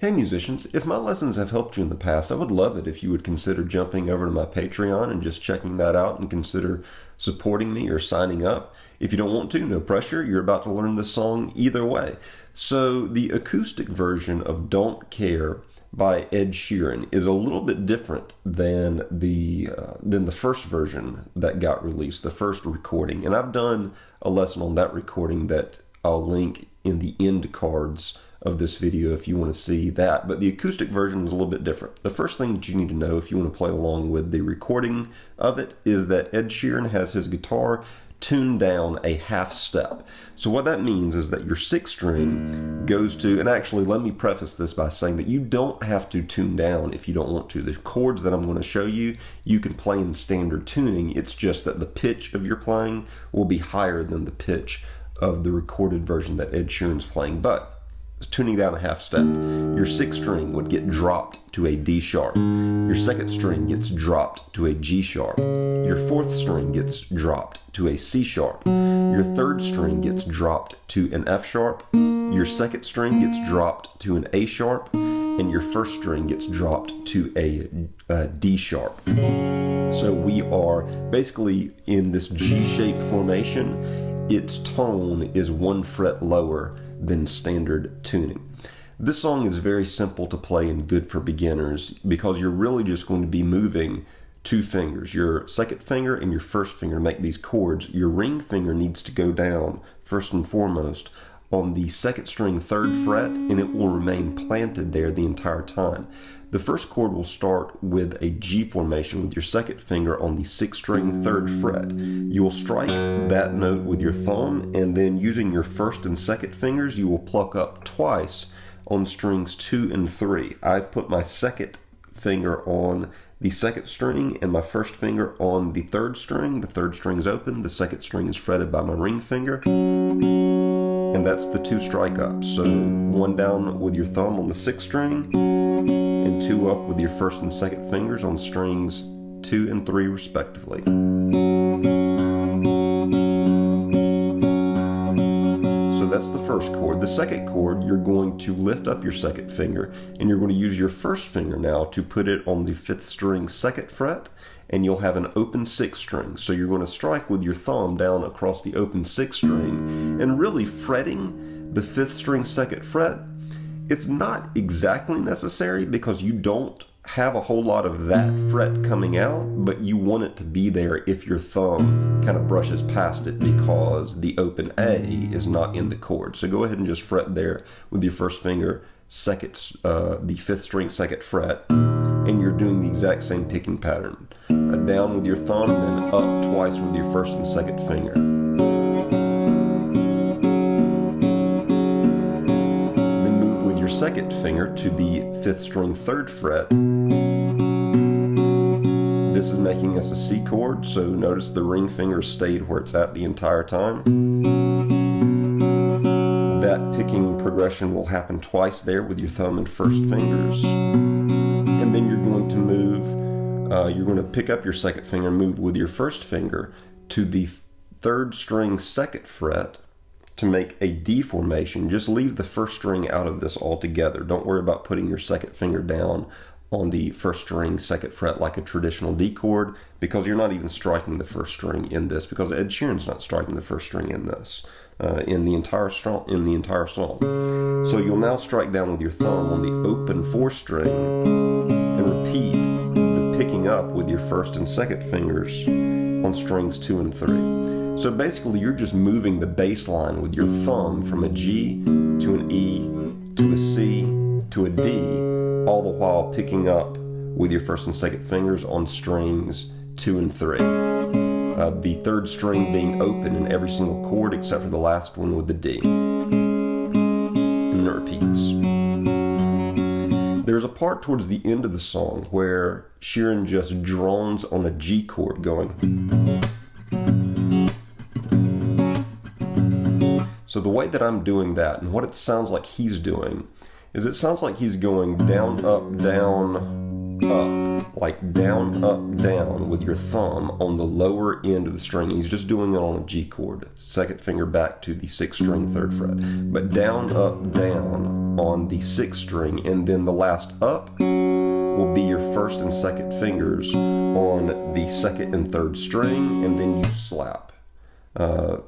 Hey musicians, if my lessons have helped you in the past, I would love it if you would consider jumping over to my Patreon and just checking that out and consider supporting me or signing up. If you don't want to, no pressure. You're about to learn this song either way. So the acoustic version of Don't Care by Ed Sheeran is a little bit different than the first version that got released, the first recording. And I've done a lesson on that recording that I'll link in the end cards of this video if you want to see that. But the acoustic version is a little bit different. The first thing that you need to know if you want to play along with the recording of it is that Ed Sheeran has his guitar tuned down a half step. So what that means is that your sixth string goes to, and actually let me preface this by saying that you don't have to tune down if you don't want to. The chords that I'm going to show you, you can play in standard tuning. It's just that the pitch of your playing will be higher than the pitch of the recorded version that Ed Sheeran's playing. But tuning down a half step, your sixth string would get dropped to a D sharp. Your second string gets dropped to a G sharp. Your fourth string gets dropped to a C sharp. Your third string gets dropped to an F sharp. Your second string gets dropped to an A sharp. And your first string gets dropped to a D sharp. So we are basically in this G-shaped formation. Its tone is 1 fret lower than standard tuning. This song is very simple to play and good for beginners because you're really just going to be moving 2 fingers, your second finger and your first finger, to make these chords. Your ring finger needs to go down first and foremost on the second string 3rd fret, and it will remain planted there the entire time. The first chord will start with a G formation with your second finger on the 6th string 3rd fret. You will strike that note with your thumb, and then using your first and second fingers, you will pluck up twice on strings 2 and 3. I put my second finger on the second string and my first finger on the 3rd string. The 3rd string is open, the second string is fretted by my ring finger. And that's the 2 strike ups. So 1 down with your thumb on the 6th string, and 2 up with your first and second fingers on strings 2 and 3 respectively. So that's the first chord. The second chord, you're going to lift up your second finger, and you're going to use your first finger now to put it on the 5th string 2nd fret, and you'll have an open 6th string. So you're going to strike with your thumb down across the open 6th string, and really fretting the 5th string 2nd fret. It's not exactly necessary because you don't have a whole lot of that fret coming out, but you want it to be there if your thumb kind of brushes past it because the open A is not in the chord. So go ahead and just fret there with your first finger, the 5th string 2nd fret, and you're doing the exact same picking pattern. Down with your thumb, then up twice with your first and second finger. Then move with your second finger to the 5th string 3rd fret. This is making us a C chord, so notice the ring finger stayed where it's at the entire time. That picking progression will happen twice there with your thumb and first fingers. And then you're going to move, you're going to pick up your second finger and move with your first finger to the 3rd string 2nd fret to make a D formation. Just leave the first string out of this altogether. Don't worry about putting your second finger down on the 1st string 2nd fret like a traditional D chord, because you're not even striking the first string in this, because Ed Sheeran's not striking the first string in this. In the entire song. So you'll now strike down with your thumb on the open 4th string and repeat the picking up with your first and second fingers on strings 2 and 3. So basically you're just moving the bass line with your thumb from a G to an E to a C to a D, all the while picking up with your first and second fingers on strings 2 and 3. The 3rd string being open in every single chord except for the last one with the D. And then it repeats. There's a part towards the end of the song where Sheeran just drones on a G chord going. So the way that I'm doing that, and what it sounds like he's doing, is it sounds like he's going down, up, like down, up, down with your thumb on the lower end of the string. He's just doing it on a G chord. Second finger back to the 6th string 3rd fret. But down, up, down on the 6th string, and then the last up will be your 1st and 2nd fingers on the 2nd and 3rd string, and then you slap.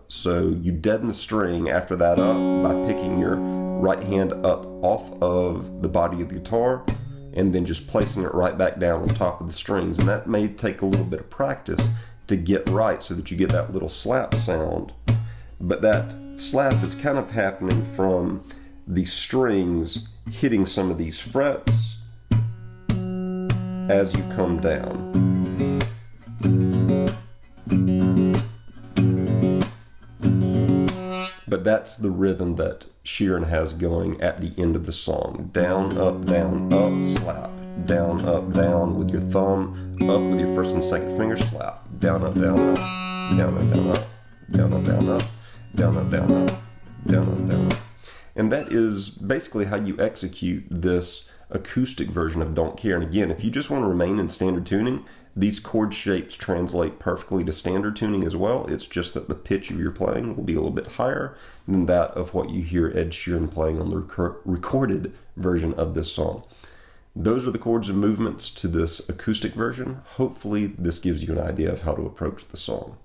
So you deaden the string after that up by picking your right hand up off of the body of the guitar and then just placing it right back down on top of the strings. And that may take a little bit of practice to get right so that you get that little slap sound. But that slap is kind of happening from the strings hitting some of these frets as you come down. But that's the rhythm that Sheeran has going at the end of the song. Down, up, slap. Down, down with your thumb. Up with your 1st and 2nd finger, slap. Down, up, down, up. Down, up, down, up. Down, up, down, up. Down, up, down, up. Down, up, down, up. And that is basically how you execute this acoustic version of Don't Care. And again, if you just want to remain in standard tuning, these chord shapes translate perfectly to standard tuning as well. It's just that the pitch of your playing will be a little bit higher than that of what you hear Ed Sheeran playing on the recorded version of this song. Those are the chords and movements to this acoustic version. Hopefully this gives you an idea of how to approach the song.